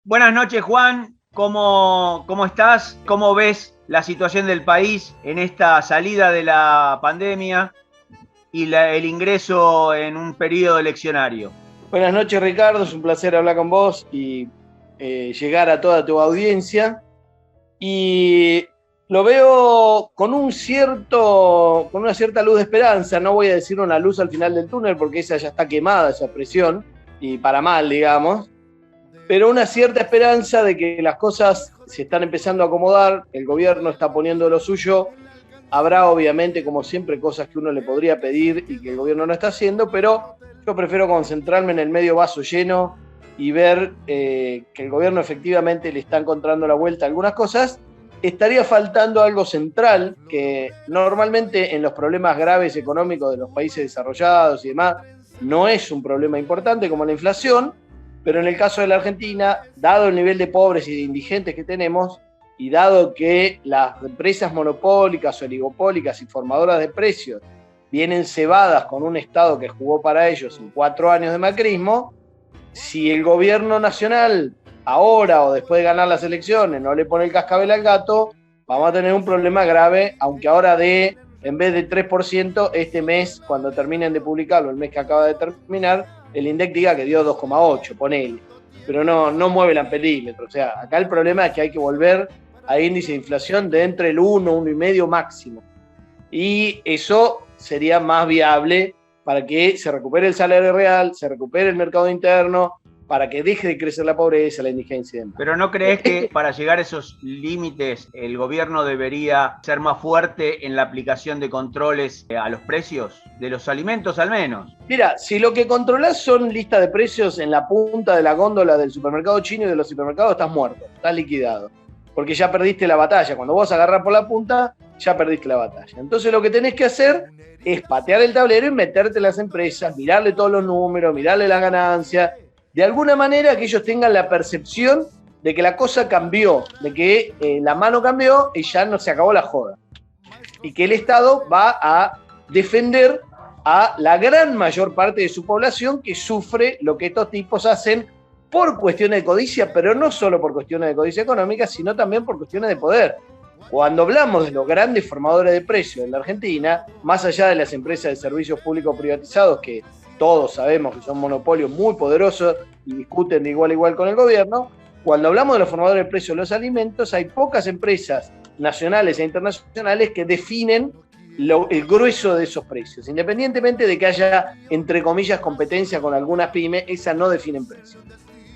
Buenas noches, Juan. ¿Cómo estás? ¿Cómo ves la situación del país en esta salida de la pandemia y el ingreso en un periodo eleccionario? Buenas noches, Ricardo. Es un placer hablar con vos y llegar a toda tu audiencia. Y lo veo con una cierta luz de esperanza. No voy a decir una luz al final del túnel porque esa ya está quemada, esa presión, y para mal, digamos. Pero una cierta esperanza de que las cosas se están empezando a acomodar, el gobierno está poniendo lo suyo. Habrá, obviamente, como siempre, cosas que uno le podría pedir y que el gobierno no está haciendo, pero yo prefiero concentrarme en el medio vaso lleno y ver que el gobierno efectivamente le está encontrando la vuelta a algunas cosas. Estaría faltando algo central que normalmente en los problemas graves económicos de los países desarrollados y demás no es un problema importante como la inflación, pero en el caso de la Argentina, dado el nivel de pobres y de indigentes que tenemos, y dado que las empresas monopólicas, oligopólicas y formadoras de precios vienen cebadas con un Estado que jugó para ellos en 4 años de macrismo, si el gobierno nacional ahora o después de ganar las elecciones no le pone el cascabel al gato, vamos a tener un problema grave, aunque ahora en vez de 3%, este mes, cuando terminen de publicarlo, el mes que acaba de terminar, el INDEC diga que dio 2,8, ponele. Pero no mueve el amperímetro. O sea, acá el problema es que hay que volver a índice de inflación de entre el 1, 1,5 máximo. Y eso sería más viable para que se recupere el salario real, se recupere el mercado interno, para que deje de crecer la pobreza, la indigencia y demás. ¿Pero no crees que para llegar a esos límites el gobierno debería ser más fuerte en la aplicación de controles a los precios de los alimentos al menos? Mira, si lo que controlás son listas de precios en la punta de la góndola del supermercado chino y de los supermercados, estás muerto, estás liquidado. Porque ya perdiste la batalla. Cuando vos agarrás por la punta, ya perdiste la batalla. Entonces lo que tenés que hacer es patear el tablero y meterte en las empresas, mirarle todos los números, mirarle la ganancia. De alguna manera que ellos tengan la percepción de que la cosa cambió, de que la mano cambió y ya no se acabó la joda. Y que el Estado va a defender a la gran mayor parte de su población que sufre lo que estos tipos hacen por cuestiones de codicia, pero no solo por cuestiones de codicia económica, sino también por cuestiones de poder. Cuando hablamos de los grandes formadores de precios en la Argentina, más allá de las empresas de servicios públicos privatizados que todos sabemos que son monopolios muy poderosos y discuten de igual a igual con el gobierno, cuando hablamos de los formadores de precios de los alimentos, hay pocas empresas nacionales e internacionales que definen el grueso de esos precios. Independientemente de que haya, entre comillas, competencia con algunas pymes, esas no definen precios.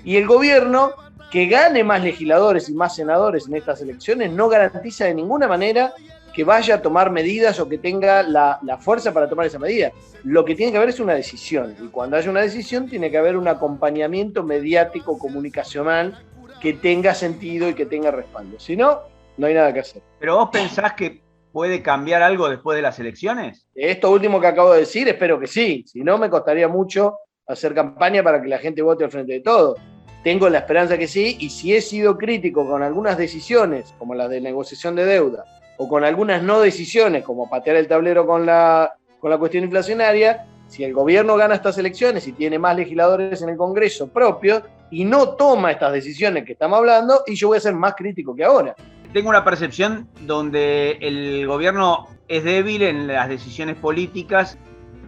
Y el gobierno, que gane más legisladores y más senadores en estas elecciones, no garantiza de ninguna manera que vaya a tomar medidas o que tenga la fuerza para tomar esa medida. Lo que tiene que haber es una decisión. Y cuando haya una decisión, tiene que haber un acompañamiento mediático, comunicacional, que tenga sentido y que tenga respaldo. Si no, no hay nada que hacer. ¿Pero vos pensás que puede cambiar algo después de las elecciones? Esto último que acabo de decir, espero que sí. Si no, me costaría mucho hacer campaña para que la gente vote al Frente de Todos. Tengo la esperanza que sí, y si he sido crítico con algunas decisiones, como las de negociación de deuda, o con algunas no decisiones, como patear el tablero con la cuestión inflacionaria, si el gobierno gana estas elecciones y tiene más legisladores en el Congreso propios y no toma estas decisiones que estamos hablando, y yo voy a ser más crítico que ahora. Tengo una percepción donde el gobierno es débil en las decisiones políticas.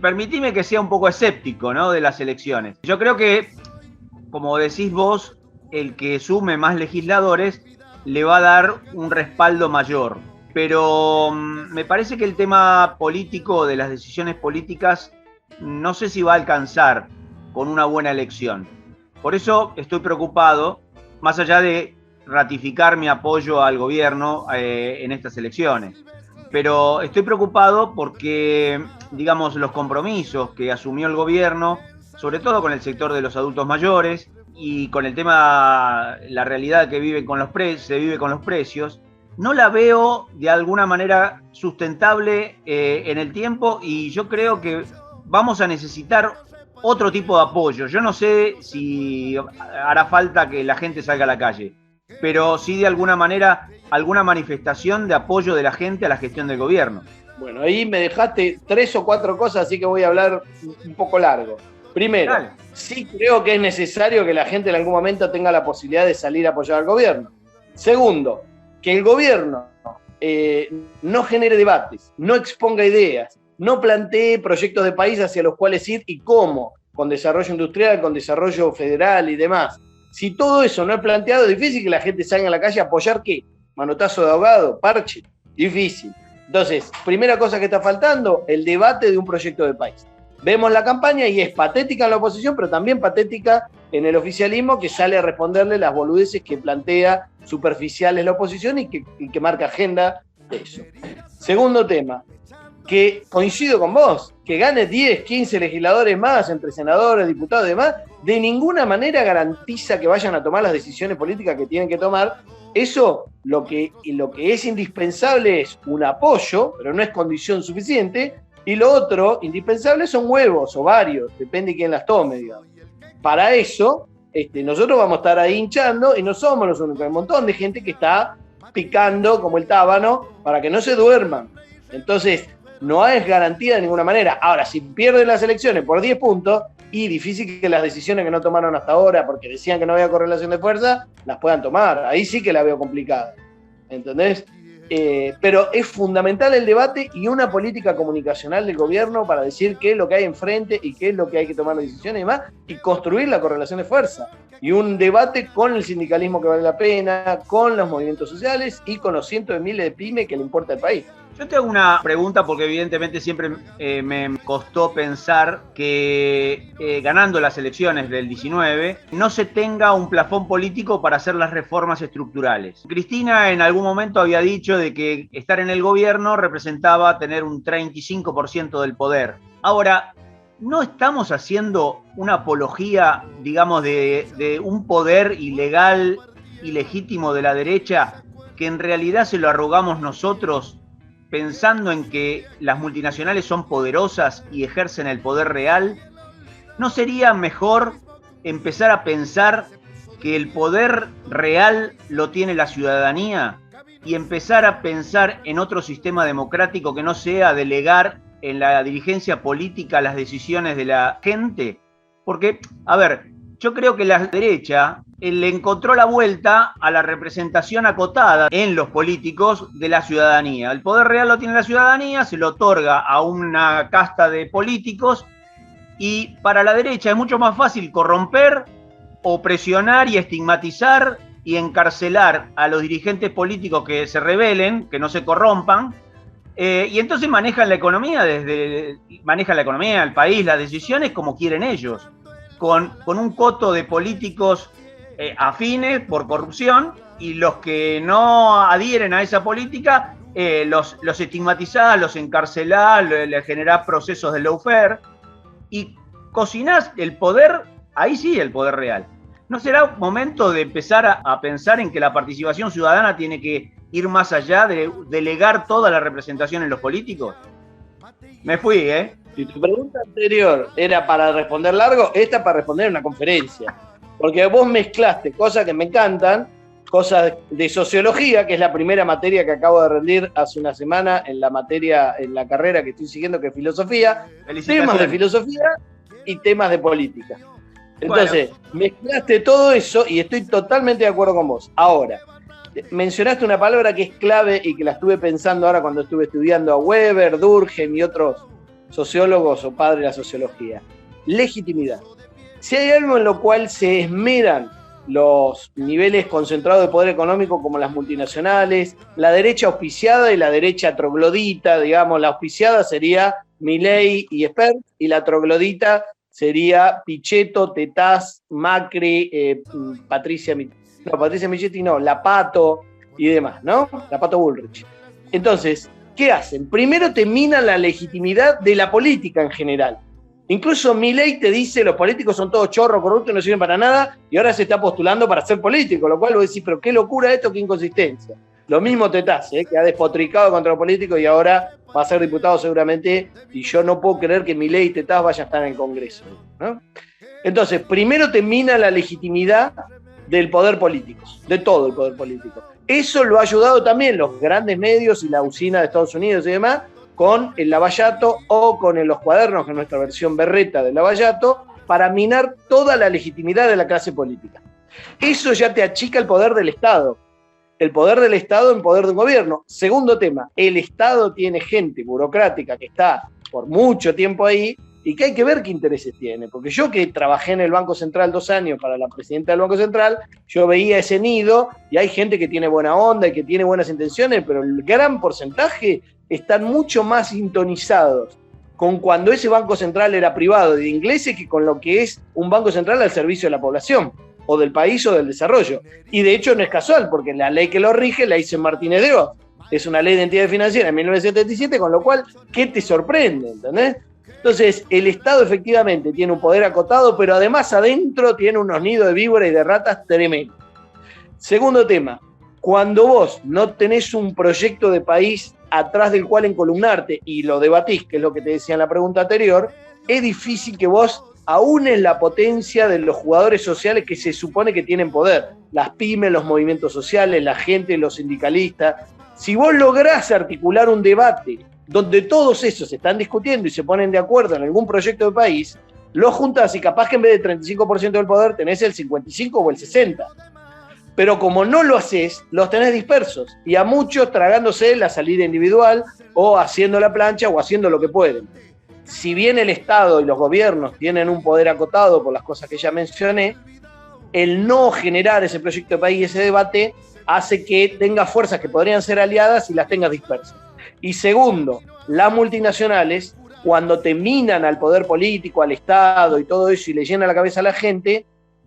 Permitime que sea un poco escéptico, ¿no?, de las elecciones. Yo creo que, como decís vos, el que sume más legisladores le va a dar un respaldo mayor. Pero me parece que el tema político, de las decisiones políticas, no sé si va a alcanzar con una buena elección. Por eso estoy preocupado, más allá de ratificar mi apoyo al gobierno en estas elecciones. Pero estoy preocupado porque, digamos, los compromisos que asumió el gobierno, sobre todo con el sector de los adultos mayores y con el tema, la realidad que vive con se vive con los precios, no la veo de alguna manera sustentable en el tiempo, y yo creo que vamos a necesitar otro tipo de apoyo. Yo no sé si hará falta que la gente salga a la calle, pero sí de alguna manera alguna manifestación de apoyo de la gente a la gestión del gobierno. Bueno, ahí me dejaste 3 o 4 cosas, así que voy a hablar un poco largo. Primero, Dale. sí creo que es necesario que la gente en algún momento tenga la posibilidad de salir a apoyar al gobierno. Segundo, que el gobierno no genere debates, no exponga ideas, no plantee proyectos de país hacia los cuales ir y cómo, con desarrollo industrial, con desarrollo federal y demás. Si todo eso no es planteado, es difícil que la gente salga a la calle a apoyar ¿qué? Manotazo de ahogado, parche, difícil. Entonces, primera cosa que está faltando, el debate de un proyecto de país. Vemos la campaña y es patética en la oposición, pero también patética en el oficialismo, que sale a responderle las boludeces que plantea superficiales la oposición y que marca agenda de eso. Segundo tema, que coincido con vos, que gane 10, 15 legisladores más, entre senadores, diputados y demás, de ninguna manera garantiza que vayan a tomar las decisiones políticas que tienen que tomar. Eso, lo que es indispensable es un apoyo, pero no es condición suficiente, y lo otro, indispensable, son huevos o varios, depende de quién las tome, digamos. Para eso, nosotros vamos a estar ahí hinchando, y no somos los únicos, hay un montón de gente que está picando como el tábano para que no se duerman. Entonces, no es garantía de ninguna manera. Ahora, si pierden las elecciones por 10 puntos, y difícil que las decisiones que no tomaron hasta ahora, porque decían que no había correlación de fuerza, las puedan tomar. Ahí sí que la veo complicada. ¿Entendés? Pero es fundamental el debate y una política comunicacional del gobierno para decir qué es lo que hay enfrente y qué es lo que hay que tomar decisiones y demás, y construir la correlación de fuerza. Y un debate con el sindicalismo que vale la pena, con los movimientos sociales y con los cientos de miles de pymes que le importa al país. Yo te hago una pregunta porque evidentemente siempre me costó pensar que ganando las elecciones del 19 no se tenga un plafón político para hacer las reformas estructurales. Cristina en algún momento había dicho de que estar en el gobierno representaba tener un 35% del poder. Ahora, ¿no estamos haciendo una apología, digamos, de un poder ilegal, ilegítimo de la derecha que en realidad se lo arrogamos nosotros, pensando en que las multinacionales son poderosas y ejercen el poder real? ¿No sería mejor empezar a pensar que el poder real lo tiene la ciudadanía y empezar a pensar en otro sistema democrático que no sea delegar en la dirigencia política las decisiones de la gente? Porque, a ver, yo creo que la derecha le encontró la vuelta a la representación acotada en los políticos de la ciudadanía. El poder real lo tiene la ciudadanía, se lo otorga a una casta de políticos, y para la derecha es mucho más fácil corromper o presionar y estigmatizar y encarcelar a los dirigentes políticos que se rebelen, que no se corrompan, y entonces manejan la economía, el país, las decisiones como quieren ellos, con un coto de políticos afines por corrupción, y los que no adhieren a esa política los estigmatizás, los encarcelás, les generás procesos de lawfare y cocinás el poder, ahí sí el poder real. ¿No será momento de empezar a pensar en que la participación ciudadana tiene que ir más allá de delegar toda la representación en los políticos? Me fui, ¿eh? Si tu pregunta anterior era para responder largo, esta para responder en una conferencia. Porque vos mezclaste cosas que me encantan, cosas de sociología, que es la primera materia que acabo de rendir hace una semana en la carrera que estoy siguiendo, que es filosofía, temas de filosofía y temas de política. Entonces, mezclaste todo eso y estoy totalmente de acuerdo con vos. Ahora, mencionaste una palabra que es clave y que la estuve pensando ahora cuando estuve estudiando a Weber, Durkheim y otros sociólogos o padres de la sociología. Legitimidad. Si hay algo en lo cual se esmeran los niveles concentrados de poder económico como las multinacionales, la derecha auspiciada y la derecha troglodita, digamos, la auspiciada sería Milei y Espert, y la troglodita sería Pichetto, Tetaz, Macri, Patricia Michetti no, Lapato y demás, ¿no? Lapato Bullrich. Entonces, ¿qué hacen? Primero te minan la legitimidad de la política en general. Incluso Milei te dice los políticos son todos chorros, corruptos, no sirven para nada, y ahora se está postulando para ser político, lo cual vos decís, pero qué locura esto, qué inconsistencia. Lo mismo Tetaz, que ha despotricado contra los políticos y ahora va a ser diputado seguramente, y yo no puedo creer que Milei y Tetaz vayan a estar en el Congreso, ¿no? Entonces, primero te mina la legitimidad del poder político, de todo el poder político. Eso lo ha ayudado también los grandes medios y la usina de Estados Unidos y demás, con el Lavallato o con los cuadernos, que es nuestra versión berreta del Lavallato, para minar toda la legitimidad de la clase política. Eso ya te achica el poder del Estado. El poder del Estado en poder de un gobierno. Segundo tema, el Estado tiene gente burocrática que está por mucho tiempo ahí y que hay que ver qué intereses tiene. Porque yo que trabajé en el Banco Central 2 años para la presidenta del Banco Central, yo veía ese nido y hay gente que tiene buena onda y que tiene buenas intenciones, pero el gran porcentaje están mucho más sintonizados con cuando ese Banco Central era privado de ingleses que con lo que es un Banco Central al servicio de la población, o del país o del desarrollo. Y de hecho no es casual, porque la ley que lo rige la hizo Martínez de Oz. Es una ley de entidad financiera en 1977, con lo cual, ¿qué te sorprende? ¿Entendés? Entonces, el Estado efectivamente tiene un poder acotado, pero además adentro tiene unos nidos de víboras y de ratas tremendos. Segundo tema, cuando vos no tenés un proyecto de país atrás del cual encolumnarte y lo debatís, que es lo que te decía en la pregunta anterior, es difícil que vos aúnes la potencia de los jugadores sociales que se supone que tienen poder. Las pymes, los movimientos sociales, la gente, los sindicalistas. Si vos lográs articular un debate donde todos esos están discutiendo y se ponen de acuerdo en algún proyecto de país, los juntás y capaz que en vez del 35% del poder tenés el 55 o el 60%. Pero como no lo haces, los tenés dispersos y a muchos tragándose la salida individual o haciendo la plancha o haciendo lo que pueden. Si bien el Estado y los gobiernos tienen un poder acotado por las cosas que ya mencioné, el no generar ese proyecto de país y ese debate hace que tengas fuerzas que podrían ser aliadas y las tengas dispersas. Y segundo, las multinacionales, cuando te minan al poder político, al Estado y todo eso y le llenan la cabeza a la gente,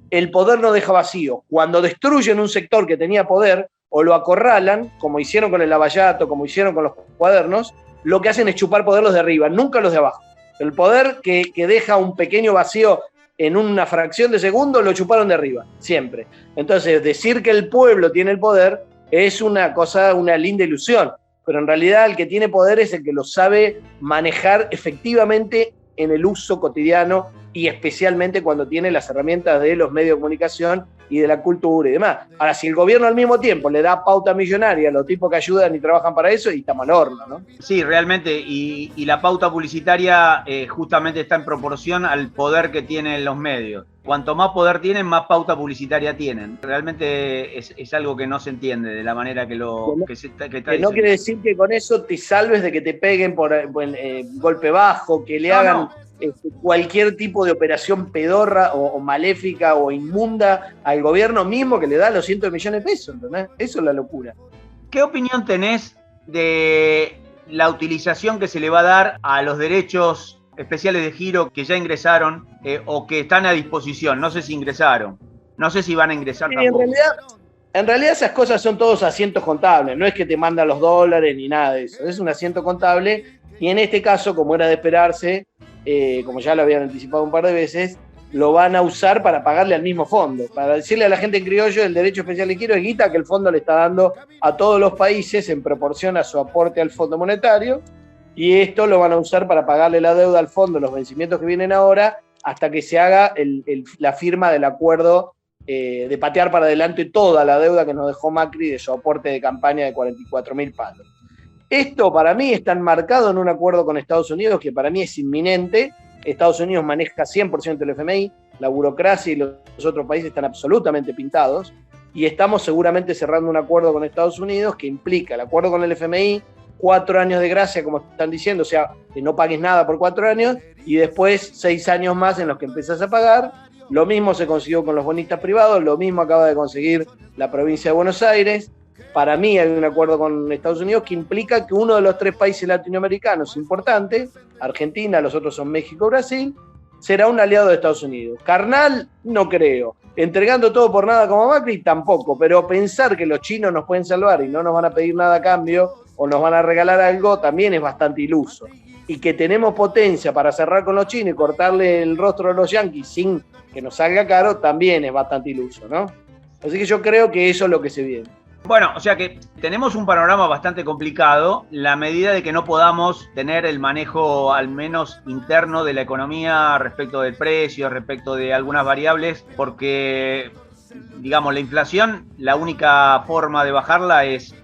el poder no deja vacío. Cuando destruyen un sector que tenía poder o lo acorralan, como hicieron con el Lavallato, como hicieron con los cuadernos, lo que hacen es chupar poder los de arriba, nunca los de abajo. El poder que deja un pequeño vacío en una fracción de segundo lo chuparon de arriba, siempre. Entonces, decir que el pueblo tiene el poder es una cosa, una linda ilusión, pero en realidad el que tiene poder es el que lo sabe manejar efectivamente en el uso cotidiano y especialmente cuando tiene las herramientas de los medios de comunicación y de la cultura y demás. Ahora, si el gobierno al mismo tiempo le da pauta millonaria a los tipos que ayudan y trabajan para eso, y está mal horno, ¿no? Sí, realmente, y la pauta publicitaria justamente está en proporción al poder que tienen los medios. Cuanto más poder tienen, más pauta publicitaria tienen. Realmente es algo que no se entiende de la manera que lo que está no quiere decir que con eso te salves de que te peguen por golpe bajo, que le hagan cualquier tipo de operación pedorra o maléfica o inmunda al gobierno mismo que le da los cientos de millones de pesos, ¿entendés? Eso es la locura. ¿Qué opinión tenés de la utilización que se le va a dar a los derechos especiales de giro que ya ingresaron o que están a disposición? No sé si ingresaron, no sé si van a ingresar tampoco. En realidad esas cosas son todos asientos contables, no es que te mandan los dólares ni nada de eso, es un asiento contable y en este caso, como era de esperarse, como ya lo habían anticipado un par de veces, lo van a usar para pagarle al mismo fondo. Para decirle a la gente en criollo, el derecho especial de giro es guita que el fondo le está dando a todos los países en proporción a su aporte al Fondo Monetario, y esto lo van a usar para pagarle la deuda al fondo, los vencimientos que vienen ahora, hasta que se haga la firma del acuerdo de patear para adelante toda la deuda que nos dejó Macri de su aporte de campaña de 44.000 palos. Esto para mí está enmarcado en un acuerdo con Estados Unidos que para mí es inminente. Estados Unidos maneja 100% el FMI, la burocracia y los otros países están absolutamente pintados y estamos seguramente cerrando un acuerdo con Estados Unidos que implica el acuerdo con el FMI, 4 años de gracia, como están diciendo, o sea, que no pagues nada por 4 años y después 6 años más en los que empezás a pagar. Lo mismo se consiguió con los bonistas privados, lo mismo acaba de conseguir la provincia de Buenos Aires. Para mí hay un acuerdo con Estados Unidos que implica que uno de los 3 países latinoamericanos importantes, Argentina, los otros son México, Brasil, será un aliado de Estados Unidos. Carnal, no creo. Entregando todo por nada como Macri, tampoco. Pero pensar que los chinos nos pueden salvar y no nos van a pedir nada a cambio o nos van a regalar algo, también es bastante iluso. Y que tenemos potencia para cerrar con los chinos y cortarle el rostro a los yanquis sin que nos salga caro, también es bastante iluso, ¿no? Así que yo creo que eso es lo que se viene. Bueno, o sea que tenemos un panorama bastante complicado, la medida de que no podamos tener el manejo al menos interno de la economía respecto del precio, respecto de algunas variables, porque, digamos, la inflación, la única forma de bajarla es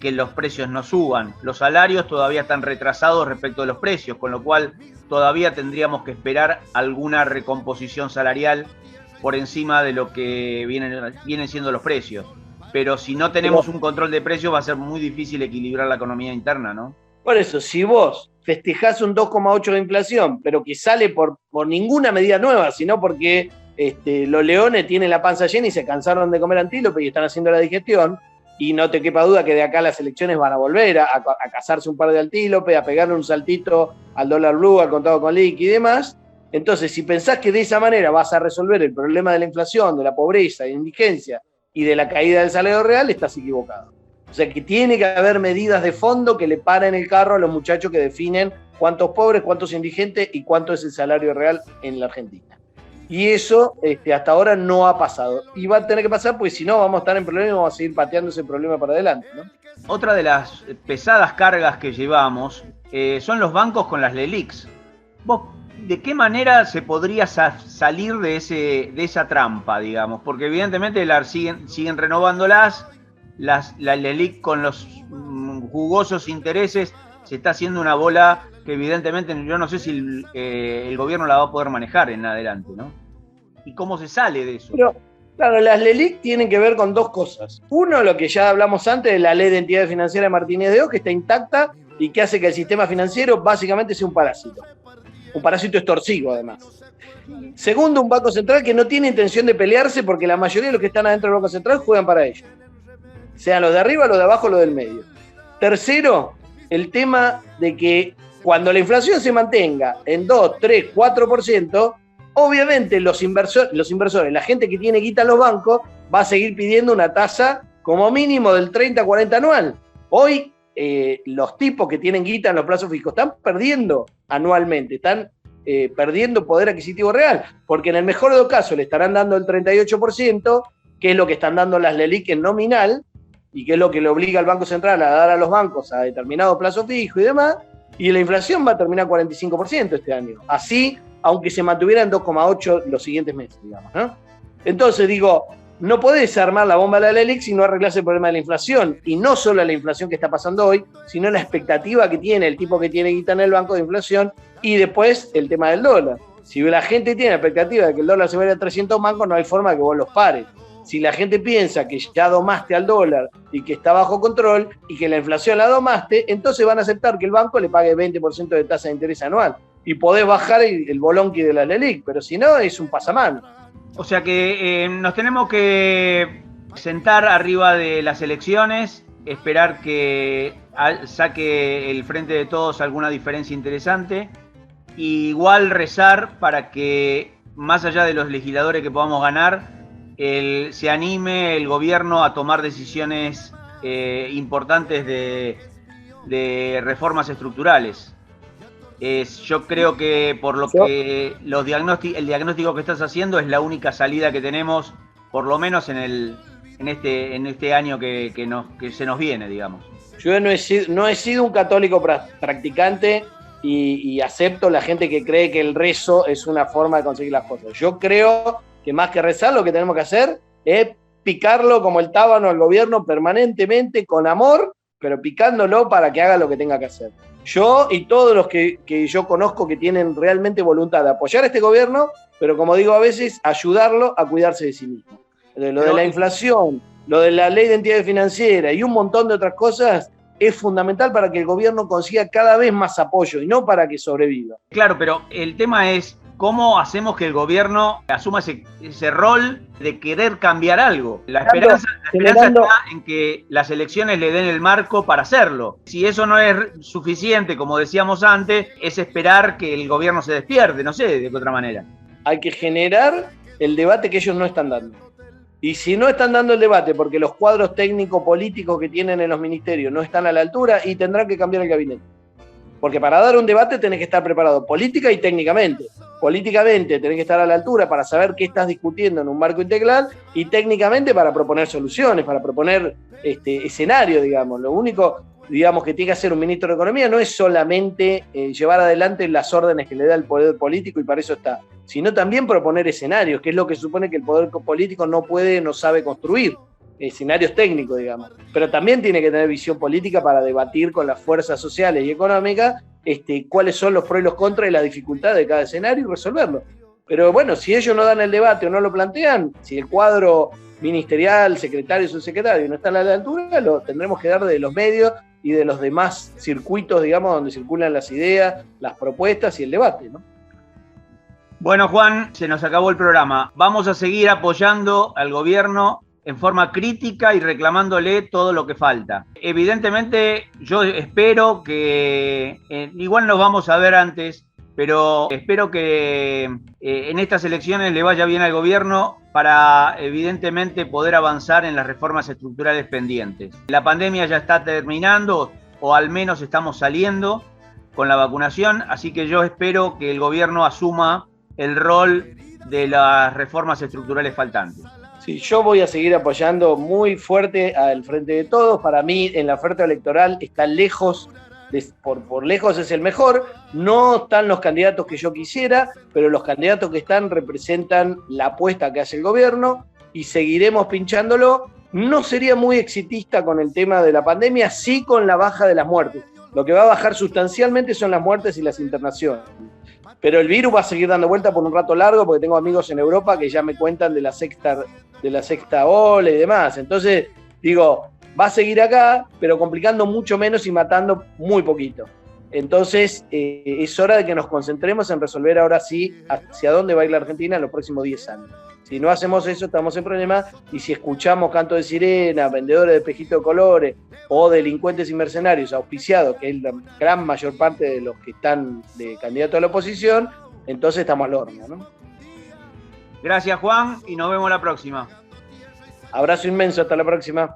que los precios no suban. Los salarios todavía están retrasados respecto de los precios, con lo cual todavía tendríamos que esperar alguna recomposición salarial por encima de lo que vienen siendo los precios. Pero si no tenemos un control de precios va a ser muy difícil equilibrar la economía interna, ¿no? Por eso, si vos festejás un 2,8 de inflación, pero que sale por ninguna medida nueva, sino porque los leones tienen la panza llena y se cansaron de comer antílope y están haciendo la digestión, y no te quepa duda que de acá a las elecciones van a volver a cazarse un par de antílopes, a pegarle un saltito al dólar blue, al contado con liqui y demás. Entonces, si pensás que de esa manera vas a resolver el problema de la inflación, de la pobreza, de la indigencia y de la caída del salario real, estás equivocado. O sea que tiene que haber medidas de fondo que le paren el carro a los muchachos que definen cuántos pobres, cuántos indigentes y cuánto es el salario real en la Argentina. Y eso hasta ahora no ha pasado. Y va a tener que pasar, porque si no vamos a estar en problemas y vamos a seguir pateando ese problema para adelante, ¿no? Otra de las pesadas cargas que llevamos son los bancos con las LELIQs. ¿Vos de qué manera se podría salir de esa trampa, digamos? Porque evidentemente siguen renovándolas, la LELIQ con los jugosos intereses se está haciendo una bola que evidentemente yo no sé si el gobierno la va a poder manejar en adelante, ¿no? ¿Y cómo se sale de eso? Pero, claro, las LELIQ tienen que ver con dos cosas. Uno, lo que ya hablamos antes de la ley de entidades financieras de Martínez de Oz, que está intacta y que hace que el sistema financiero básicamente sea un parásito. Un parásito extorsivo, además. Segundo, un Banco Central que no tiene intención de pelearse porque la mayoría de los que están adentro del Banco Central juegan para ellos. Sean los de arriba, los de abajo, los del medio. Tercero, el tema de que cuando la inflación se mantenga en 2, 3, 4%, obviamente los inversores, la gente que tiene guita en los bancos, va a seguir pidiendo una tasa como mínimo del 30-40 anual. Hoy los tipos que tienen guita en los plazos fijos están perdiendo anualmente, están perdiendo poder adquisitivo real, porque en el mejor de los casos le estarán dando el 38%, que es lo que están dando las LELIQ en nominal, y que es lo que le obliga al Banco Central a dar a los bancos a determinado plazo fijo y demás, y la inflación va a terminar 45% este año. Así, aunque se mantuviera en 2,8 los siguientes meses, digamos, ¿no? Entonces, digo, no podés armar la bomba de la LELIQ si no arreglás el problema de la inflación, y no solo la inflación que está pasando hoy, sino la expectativa que tiene el tipo que tiene guita en el banco de inflación, y después el tema del dólar. Si la gente tiene la expectativa de que el dólar se vaya a 300 mangos, no hay forma de que vos los pares. Si la gente piensa que ya domaste al dólar y que está bajo control y que la inflación la domaste, entonces van a aceptar que el banco le pague 20% de tasa de interés anual y podés bajar el bolonqui de la LELIQ, pero si no, es un pasamano. O sea que nos tenemos que sentar arriba de las elecciones, esperar que saque el Frente de Todos alguna diferencia interesante, y igual rezar para que, más allá de los legisladores que podamos ganar, se anime el gobierno a tomar decisiones importantes de reformas estructurales. Yo creo que por lo que el diagnóstico que estás haciendo es la única salida que tenemos, por lo menos en este año que se nos viene, digamos. Yo no he sido un católico practicante y acepto la gente que cree que el rezo es una forma de conseguir las cosas. Yo creo que más que rezar, lo que tenemos que hacer es picarlo como el tábano al gobierno permanentemente, con amor, pero picándolo para que haga lo que tenga que hacer. Yo y todos los que yo conozco que tienen realmente voluntad de apoyar a este gobierno, pero como digo a veces, ayudarlo a cuidarse de sí mismo. Lo de la inflación, lo de la ley de entidades financieras y un montón de otras cosas es fundamental para que el gobierno consiga cada vez más apoyo y no para que sobreviva. Claro, pero el tema es ¿cómo hacemos que el gobierno asuma ese rol de querer cambiar algo? La esperanza está en que las elecciones le den el marco para hacerlo. Si eso no es suficiente, como decíamos antes, es esperar que el gobierno se despierte, no sé, de qué otra manera. Hay que generar el debate que ellos no están dando. Y si no están dando el debate porque los cuadros técnico-políticos que tienen en los ministerios no están a la altura, y tendrán que cambiar el gabinete. Porque para dar un debate tenés que estar preparado política y técnicamente. Políticamente tenés que estar a la altura para saber qué estás discutiendo en un marco integral, y técnicamente para proponer soluciones, para proponer escenarios, digamos. Lo único, digamos, que tiene que hacer un ministro de Economía no es solamente llevar adelante las órdenes que le da el poder político, y para eso está, sino también proponer escenarios, que es lo que supone que el poder político no puede, no sabe construir. escenarios técnicos, digamos. Pero también tiene que tener visión política para debatir con las fuerzas sociales y económicas cuáles son los pros y los contras y las dificultades de cada escenario y resolverlo. Pero bueno, si ellos no dan el debate o no lo plantean, si el cuadro ministerial, secretario, subsecretario no está a la altura, lo tendremos que dar de los medios y de los demás circuitos, digamos, donde circulan las ideas, las propuestas y el debate, ¿no? Bueno, Juan, se nos acabó el programa. Vamos a seguir apoyando al gobierno en forma crítica y reclamándole todo lo que falta. Evidentemente, yo espero que, igual nos vamos a ver antes, pero espero que en estas elecciones le vaya bien al gobierno para, evidentemente, poder avanzar en las reformas estructurales pendientes. La pandemia ya está terminando, o al menos estamos saliendo con la vacunación, así que yo espero que el gobierno asuma el rol de las reformas estructurales faltantes. Sí, yo voy a seguir apoyando muy fuerte al Frente de Todos. Para mí, en la oferta electoral está lejos, por lejos es el mejor. No están los candidatos que yo quisiera, pero los candidatos que están representan la apuesta que hace el gobierno y seguiremos pinchándolo. No sería muy exitista con el tema de la pandemia, sí con la baja de las muertes. Lo que va a bajar sustancialmente son las muertes y las internaciones. Pero el virus va a seguir dando vuelta por un rato largo porque tengo amigos en Europa que ya me cuentan de la sexta ola y demás. Entonces, digo, va a seguir acá, pero complicando mucho menos y matando muy poquito. Entonces, es hora de que nos concentremos en resolver ahora sí hacia dónde va a ir la Argentina en los próximos 10 años. Si no hacemos eso, estamos en problemas, y si escuchamos canto de sirena, vendedores de espejitos de colores o delincuentes y mercenarios auspiciados, que es la gran mayor parte de los que están de candidato a la oposición, entonces estamos al horno, ¿no? Gracias, Juan, y nos vemos la próxima. Abrazo inmenso, hasta la próxima.